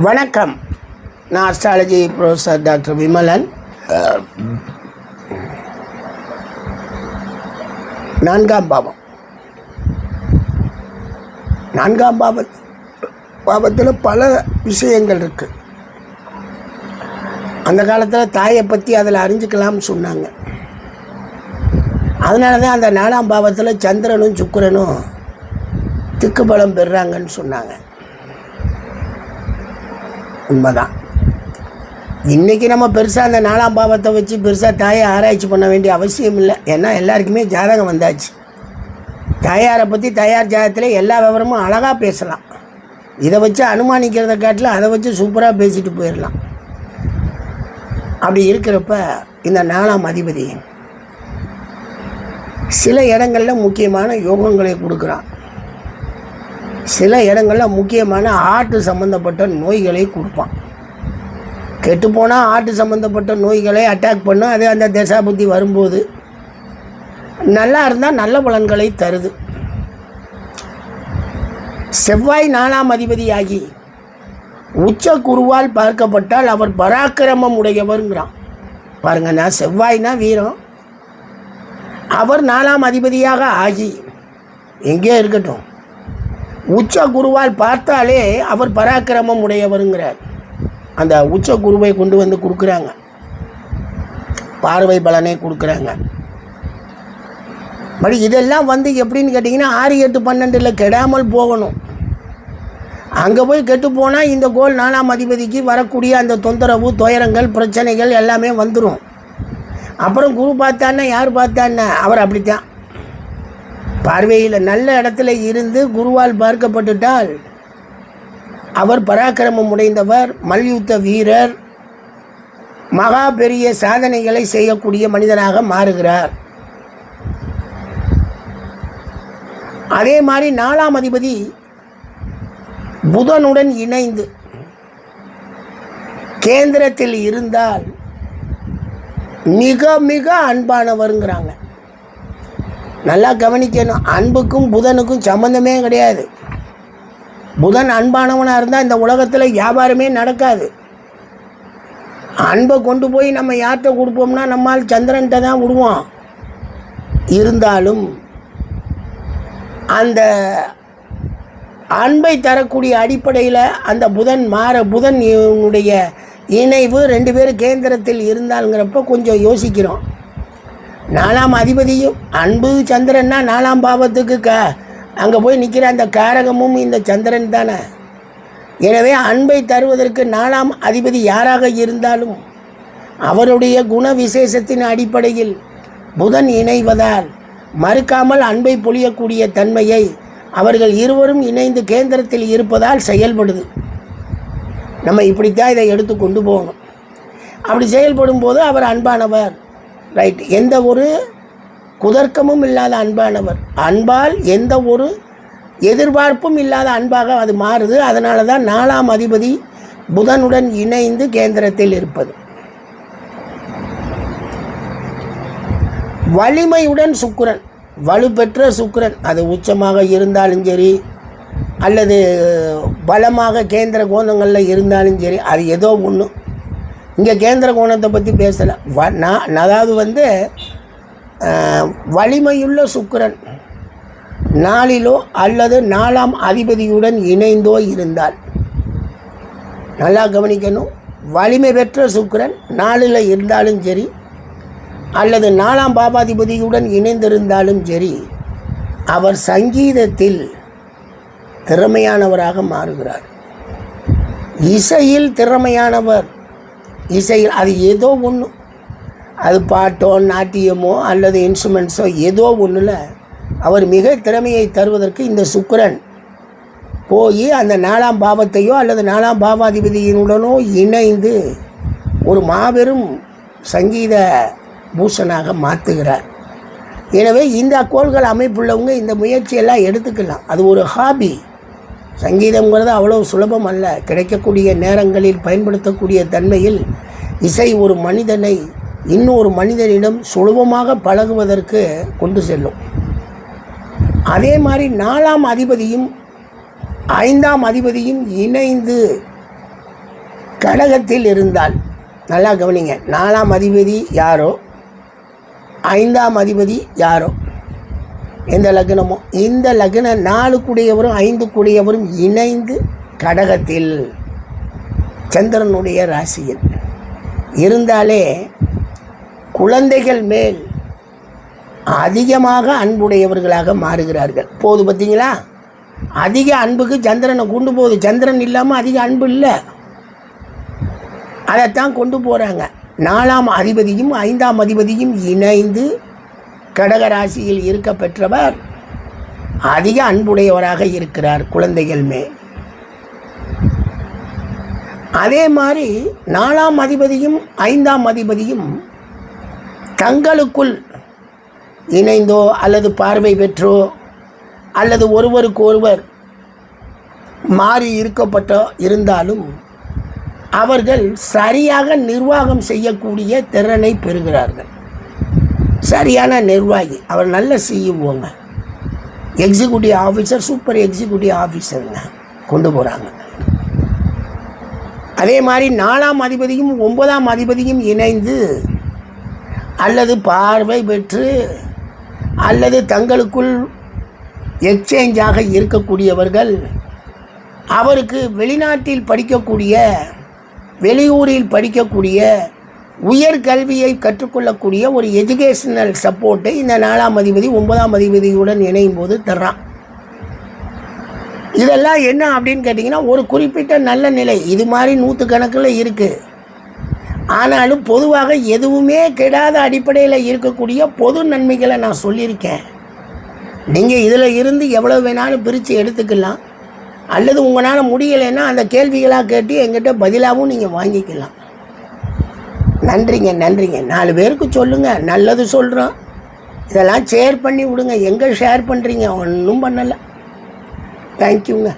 வணக்கம். நான் astrology professor doctor Vimalan. நான்காம் பாவத்தில் பல விஷயங்கள் இருக்குது. அந்த காலத்தில் தாயை பற்றி அதில் அறிஞ்சிக்கலாம்னு சொன்னாங்க. அதனால தான் அந்த 4ஆம் பாவத்தில் சந்திரனும் சுக்கிரனும் திக்குபலம் பெறுறாங்கன்னு சொன்னாங்க. உண்மைதான். இன்றைக்கி நம்ம பெருசாக அந்த 4ஆம் பாவத்தை வச்சு பெருசாக தாயை ஆராய்ச்சி பண்ண வேண்டிய அவசியம் இல்லை. ஏன்னா எல்லாருக்குமே ஜாதகம் வந்தாச்சு. தாயாரை பற்றி தாயார் ஜாதகத்தில் எல்லா விவரமும் அழகாக பேசலாம். இதை வச்சு அனுமானிக்கிறத காட்டில் அதை வச்சு சூப்பராக பேசிட்டு போயிடலாம். அப்படி இருக்கிறப்ப இந்த 4ஆம் அதிபதி சில இடங்களில் முக்கியமான யோகங்களை கொடுக்குறான். சில இடங்களில் முக்கியமான ஆட்டு சம்மந்தப்பட்ட நோய்களை கொடுப்பான். கெட்டுப்போனால் ஆட்டு சம்மந்தப்பட்ட நோய்களை அட்டாக் பண்ணும். அது அந்த தசா புத்தி வரும்போது நல்லா இருந்தால் நல்ல பலன்களை தருது. செவ்வாய் 4ஆம் அதிபதியாகி உச்ச குருவால் பார்க்கப்பட்டால் அவர் பராக்கிரமம் உடையவருங்கிறான். பாருங்க, நான் செவ்வாய்னா வீரம், அவர் 4ஆம் அதிபதியாக ஆகி எங்கேயோ இருக்கட்டும், உச்ச குருவால் பார்த்தாலே அவர் பராக்கிரமம் உடையவருங்கிறார். அந்த உச்ச குருவை கொண்டு வந்து கொடுக்குறாங்க, பார்வை பலனை கொடுக்குறாங்க. பட் இதெல்லாம் வந்து எப்படின்னு கேட்டிங்கன்னா 6, 8, 12 கெடாமல் போகணும். அங்கே போய் கெட்டு போனால் இந்த கோல் 4ஆம் அதிபதிக்கு வரக்கூடிய அந்த தொந்தரவு, துயரங்கள், பிரச்சனைகள் எல்லாமே வந்துடும். அப்புறம் குரு பார்த்தான்னா யார் பார்த்தான்னா அவர் அப்படித்தான். பார்வையில் நல்ல இடத்துல இருந்து குருவால் பார்க்கப்பட்டுட்டால் அவர் பராக்கிரமம் உடைந்தவர், மல்யுத்த வீரர், மகா பெரிய சாதனைகளை செய்யக்கூடிய மனிதனாக மாறுகிறார். அதே மாதிரி 4ஆம் அதிபதி புதனுடன் இணைந்து கேந்திரத்தில் இருந்தால் மிக மிக அன்பானவருங்கிறாங்க. நல்லா கவனிக்கணும். அன்புக்கும் புதனுக்கும் சம்மந்தமே கிடையாது. புதன் அன்பானவனாக இருந்தால் இந்த உலகத்தில் வியாபாரமே நடக்காது. அன்பை கொண்டு போய் நம்ம யார்கிட்ட கொடுப்போம்னா நம்மால் சந்திரன்கிட்ட தான் விடுவோம். இருந்தாலும் அந்த அன்பை தரக்கூடிய அடிப்படையில் அந்த புதனுடைய இணைவு 2 பேரும் கேந்திரத்தில் இருந்தாலுங்கிறப்ப கொஞ்சம் யோசிக்கிறோம். 4ஆம் அதிபதியும் அன்பு சந்திரன்னா 4ஆம் பாவத்துக்கு அங்கே போய் நிற்கிற அந்த காரகமும் இந்த சந்திரன் தானே. எனவே அன்பை தருவதற்கு 4ஆம் அதிபதி யாராக இருந்தாலும் அவருடைய குண விசேஷத்தின் அடிப்படையில் புதன் இணைவதால் மறுக்காமல் அன்பை பொழியக்கூடிய தன்மையை அவர்கள் இருவரும் இணைந்து கேந்திரத்தில் இருப்பதால் செயல்படுது. நம்ம இப்படித்தான் இதை எடுத்து கொண்டு போகணும். அப்படி செயல்படும் போது அவர் அன்பானவர், ரைட். எந்த ஒரு குதர்க்கமும் இல்லாத அன்பானவர், அன்பால் எந்த ஒரு எதிர்பார்ப்பும் இல்லாத அன்பாக அது மாறுது. அதனால தான் 4ஆம் அதிபதி புதனுடன் இணைந்து கேந்திரத்தில் இருப்பது. வலிமையுடன் சுக்கிரன், வலுப்பெற்ற சுக்கிரன், அது உச்சமாக இருந்தாலும் சரி அல்லது பலமாக கேந்திர கோணங்களில் இருந்தாலும் சரி, அது ஏதோ ஒன்று. இங்கே கேந்திர கோணத்தை பற்றி பேசலை. அதாவது வலிமையுள்ள சுக்கிரன் 4லோ அல்லது 4ஆம் அதிபதியுடன் இணைந்தோ இருந்தால், நல்லா கவனிக்கணும், வலிமை பெற்ற சுக்கிரன் 4ல் இருந்தாலும் சரி அல்லது 4ஆம் பாவாதிபதியுடன் இணைந்திருந்தாலும் சரி, அவர் சங்கீதத்தில் திறமையானவராக மாறுகிறார். இசையில் திறமையானவர். இசையில் அது ஏதோ ஒன்று, அது பாட்டோ நாட்டியமோ அல்லது இன்ஸ்ட்ருமெண்ட்ஸோ ஏதோ ஒன்றில் அவர் மிக திறமையை தருவதற்கு இந்த சுக்கிரன் போய் அந்த 4ஆம் பாவத்தையோ அல்லது 4ஆம் பாவாதிபதியினுடனோ இணைந்து ஒரு மாபெரும் சங்கீத பூஷனாக மாற்றுகிறார். எனவே இந்த கோள்கள் அமைப்புள்ளவங்க இந்த முயற்சியெல்லாம் எடுத்துக்கலாம். அது ஒரு ஹாபி. சங்கீதங்கிறது அவ்வளோ சுலபம் அல்ல. கிடைக்கக்கூடிய நேரங்களில் பயன்படுத்தக்கூடிய தன்மையில் இசை ஒரு மனிதனை இன்னொரு மனிதனிடம் சுலபமாக பழகுவதற்கு கொண்டு செல்லும். அதே மாதிரி 4ஆம் அதிபதியும் 5ஆம் அதிபதியும் இணைந்து கடகத்தில் இருந்தால், நல்லா கவனிங்க, 4ஆம் அதிபதி யாரோ 5ஆம் அதிபதி யாரோ எந்த லக்னமோ, இந்த லக்ன 4 கூடியவரும் 5 கூடியவரும் இணைந்து கடகத்தில் சந்திரனுடைய ராசியில் இருந்தாலே குழந்தைகள் மேல் அதிகமாக அன்புடையவர்களாக மாறுகிறார்கள். போது பார்த்தீங்களா, அதிக அன்புக்கு சந்திரனை கொண்டு போகுது. சந்திரன் இல்லாமல் அதிக அன்பு இல்லை, அதைத்தான் கொண்டு போகிறாங்க. 4ஆம் அதிபதியும் 5ஆம் அதிபதியும் இணைந்து கடகராசியில் இருக்க பெற்றவர் அதிக அன்புடையவராக இருக்கிறார் குழந்தைகள் மேல். அதே மாதிரி 4ஆம் அதிபதியும் 5ஆம் அதிபதியும் தங்களுக்குள் இணைந்தோ அல்லது பார்வை பெற்றோ அல்லது ஒருவருக்கு ஒருவர் மாறி இருக்கப்பட்டோ இருந்தாலும் அவர்கள் சரியாக நிர்வாகம் செய்யக்கூடிய திறனை பெறுகிறார்கள். சரியான நிர்வாகி, அவர் நல்ல சிஇஓங்க, எக்ஸிக்யூட்டிவ் ஆஃபீஸர், சூப்பர் எக்ஸிக்யூட்டிவ் ஆஃபீஸருங்க கொண்டு போகிறாங்க. அதே மாதிரி 4ஆம் அதிபதியும் 9ஆம் அதிபதியும் இணைந்து அல்லது பார்வை பெற்று அல்லது தங்களுக்குள் எக்ஸ்சேஞ்சாக இருக்கக்கூடியவர்கள் அவருக்கு வெளிநாட்டில் படிக்கக்கூடிய, வெளியூரில் படிக்கக்கூடிய, உயர்கல்வியை கற்றுக்கொள்ளக்கூடிய ஒரு எஜுகேஷனல் சப்போர்ட்டை இந்த 4ஆம் அதிபதி 9ஆம் அதிபதியுடன் இணையும் போது தர்றான். இதெல்லாம் என்ன அப்படின்னு கேட்டிங்கன்னா, ஒரு குறிப்பிட்ட நல்ல நிலை. இது மாதிரி 100 கணக்கில் இருக்குது. ஆனாலும் பொதுவாக எதுவுமே கெடாத அடிப்படையில் இருக்கக்கூடிய பொது நன்மைகளை நான் சொல்லியிருக்கேன். நீங்கள் இதில் இருந்து எவ்வளோ வேணாலும் பிரித்து எடுத்துக்கலாம். அல்லது உங்களால் முடியலைன்னா அந்த கேள்விகளாக கேட்டு எங்கிட்ட பதிலாகவும் நீங்கள் வாங்கிக்கலாம். நன்றிங்க, நன்றிங்க. 4 பேருக்கு சொல்லுங்கள், நல்லது சொல்கிறோம். இதெல்லாம் ஷேர் பண்ணி விடுங்க. எங்கே ஷேர் பண்ணுறீங்க? ஒன்றும் பண்ணலை. தேங்க்யூங்க.